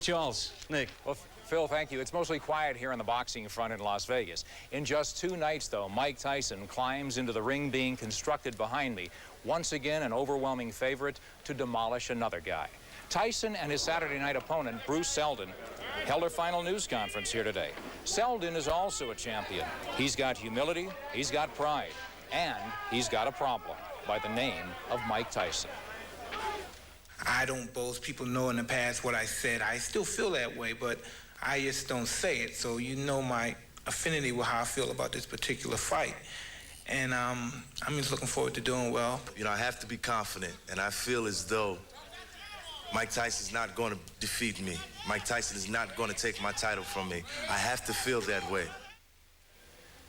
Charles, Nick. Well, Phil, thank you. It's mostly quiet here on the boxing front in Las Vegas. In just 2 nights, though, Mike Tyson climbs into the ring being constructed behind me. Once again, an overwhelming favorite to demolish another guy. Tyson and his Saturday night opponent, Bruce Seldon, held their final news conference here today. Seldon is also a champion. He's got humility, he's got pride, and he's got a problem by the name of Mike Tyson. I don't boast. People know in the past what I said. I still feel that way, but I just don't say it. So you know my affinity with how I feel about this particular fight. And I'm just looking forward to doing well. You know, I have to be confident, and I feel as though Mike Tyson's not going to defeat me. Mike Tyson is not going to take my title from me. I have to feel that way.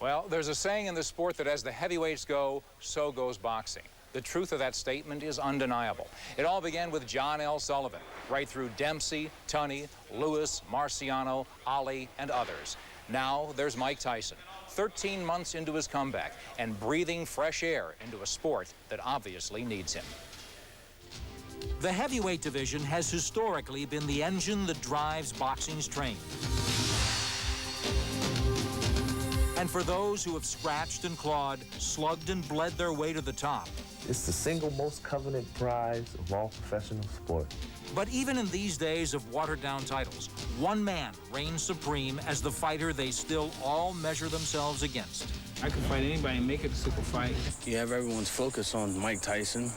Well, there's a saying in the sport that as the heavyweights go, so goes boxing. The truth of that statement is undeniable. It all began with John L. Sullivan, right through Dempsey, Tunney, Lewis, Marciano, Ali, and others. Now there's Mike Tyson, 13 months into his comeback and breathing fresh air into a sport that obviously needs him. The heavyweight division has historically been the engine that drives boxing's train. And for those who have scratched and clawed, slugged and bled their way to the top, it's the single most coveted prize of all professional sport. But even in these days of watered-down titles, one man reigns supreme as the fighter they still all measure themselves against. I could fight anybody and make it a super fight. You have everyone's focus on Mike Tyson.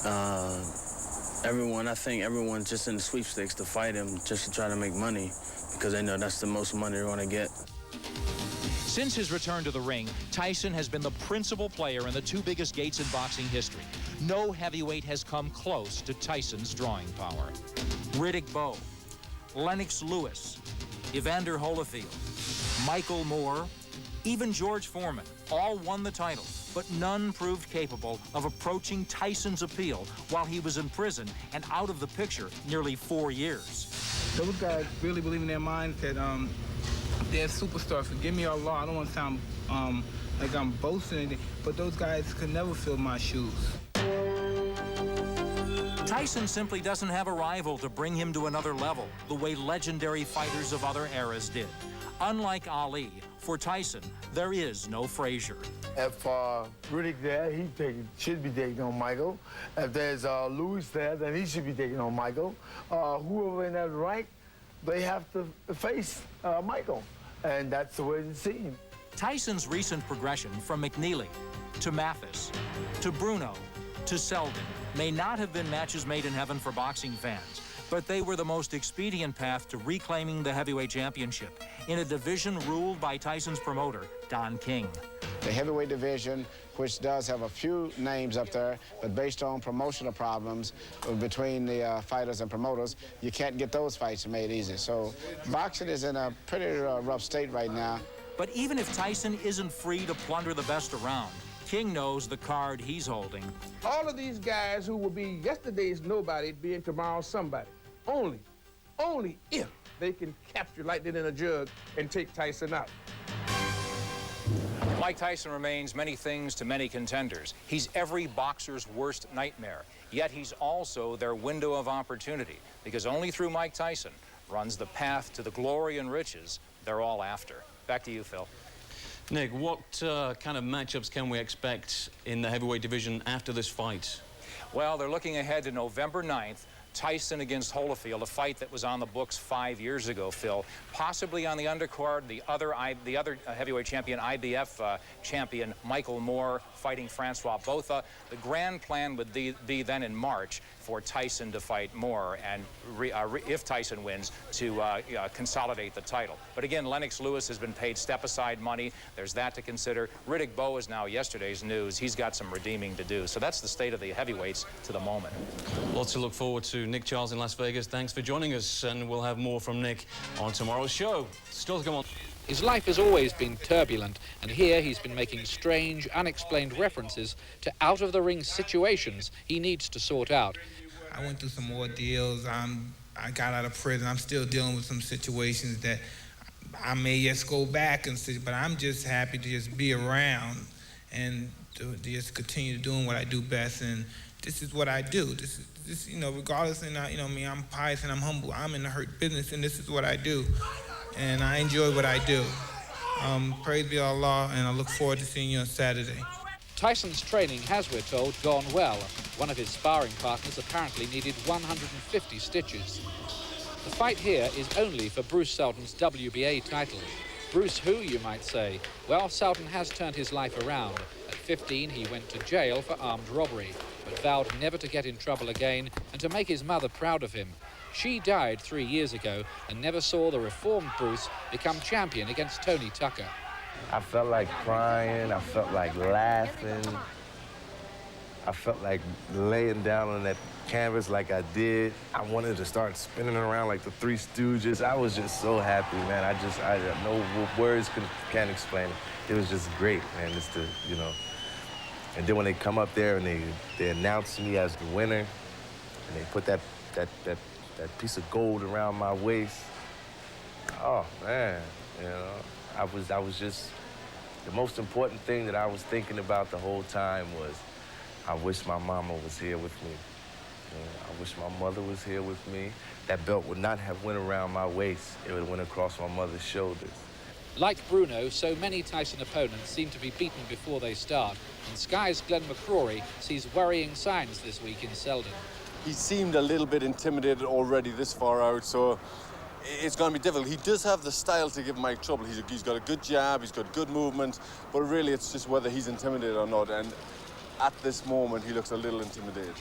I think everyone's just in the sweepstakes to fight him just to try to make money because they know that's the most money they're going to get. Since his return to the ring, Tyson has been the principal player in the 2 biggest gates in boxing history. No heavyweight has come close to Tyson's drawing power. Riddick Bowe, Lennox Lewis, Evander Holyfield, Michael Moore, even George Foreman all won the title, but none proved capable of approaching Tyson's appeal while he was in prison and out of the picture nearly 4 years. Those guys really believe in their minds that they're superstars. Forgive me, Allah. I don't want to sound like I'm boasting anything, but those guys could never fill my shoes. Tyson simply doesn't have a rival to bring him to another level, the way legendary fighters of other eras did. Unlike Ali, for Tyson, there is no Frazier. If Riddick there, should be taking on Michael. If there's Lewis there, then he should be taking on Michael. Whoever in that rank, they have to face Michael, and that's the way it seems. Tyson's recent progression from McNeely to Mathis to Bruno to Seldon may not have been matches made in heaven for boxing fans, but they were the most expedient path to reclaiming the heavyweight championship in a division ruled by Tyson's promoter, Don King. The heavyweight division, which does have a few names up there, but based on promotional problems between the fighters and promoters, you can't get those fights made easy. So boxing is in a pretty rough state right now. But even if Tyson isn't free to plunder the best around, King knows the card he's holding. All of these guys who will be yesterday's nobody being tomorrow's somebody. Only if they can capture lightning in a jug and take Tyson out. Mike Tyson remains many things to many contenders. He's every boxer's worst nightmare, yet he's also their window of opportunity, because only through Mike Tyson runs the path to the glory and riches they're all after. Back to you, Phil. Nick, what kind of matchups can we expect in the heavyweight division after this fight? Well, they're looking ahead to November 9th. Tyson against Holyfield, a fight that was on the books 5 years ago, Phil. Possibly on the undercard, the other heavyweight champion, IBF champion, Michael Moore, fighting Francois Botha. The grand plan would be then in March for Tyson to fight Moore, and if Tyson wins, to consolidate the title. But again, Lennox Lewis has been paid step-aside money. There's that to consider. Riddick Bowe is now yesterday's news. He's got some redeeming to do. So that's the state of the heavyweights to the moment. Lots to look forward to. Nick Charles in Las Vegas, thanks for joining us, and we'll have more from Nick on tomorrow's show. Still to come on. His life has always been turbulent, and here he's been making strange, unexplained references to out-of-the-ring situations he needs to sort out. I went through some ordeals. I got out of prison. I'm still dealing with some situations that I may just go back and see, but I'm just happy to just be around and to just continue doing what I do best and this is what I do. This you know, regardless, and you know me, I'm pious and I'm humble. I'm in the hurt business, and this is what I do, and I enjoy what I do. Praise be Allah, and I look forward to seeing you on Saturday. Tyson's training has, we're told, gone well. One of his sparring partners apparently needed 150 stitches. The fight here is only for Bruce Seldon's WBA title. Bruce who, you might say? Well, Seldon has turned his life around. At 15, he went to jail for armed robbery, but vowed never to get in trouble again and to make his mother proud of him. She died 3 years ago and never saw the reformed Bruce become champion against Tony Tucker. I felt like crying, I felt like laughing, I felt like laying down on that canvas like I did. I wanted to start spinning around like the Three Stooges. I was just so happy, man. I no words can't explain it. It was just great, man, just to, you know. And then when they come up there and they announce me as the winner, and they put that piece of gold around my waist, oh, man, you know. I was just, the most important thing that I was thinking about the whole time was, I wish my mama was here with me. You know, I wish my mother was here with me. That belt would not have went around my waist. It would have went across my mother's shoulders. Like Bruno, so many Tyson opponents seem to be beaten before they start. And Sky's Glenn McCrory sees worrying signs this week in Seldon. He seemed a little bit intimidated already this far out, so it's going to be difficult. He does have the style to give Mike trouble. He's got a good jab, he's got good movement, but really it's just whether he's intimidated or not. And at this moment, he looks a little intimidated.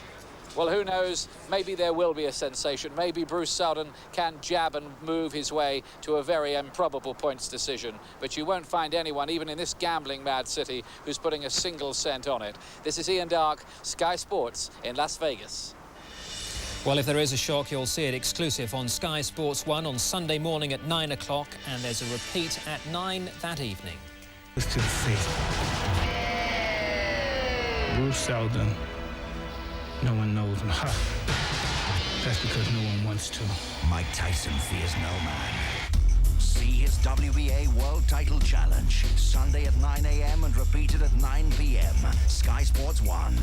Well, who knows? Maybe there will be a sensation. Maybe Bruce Seldon can jab and move his way to a very improbable points decision. But you won't find anyone, even in this gambling-mad city, who's putting a single cent on it. This is Ian Darke, Sky Sports in Las Vegas. Well, if there is a shock, you'll see it exclusive on Sky Sports 1 on Sunday morning at 9 o'clock, and there's a repeat at 9 that evening. Let's to the face. Bruce Seldon. No one knows him. Ha. That's because no one wants to. Mike Tyson fears no man. See his WBA World Title Challenge Sunday at 9 a.m. and repeated at 9 p.m. Sky Sports 1.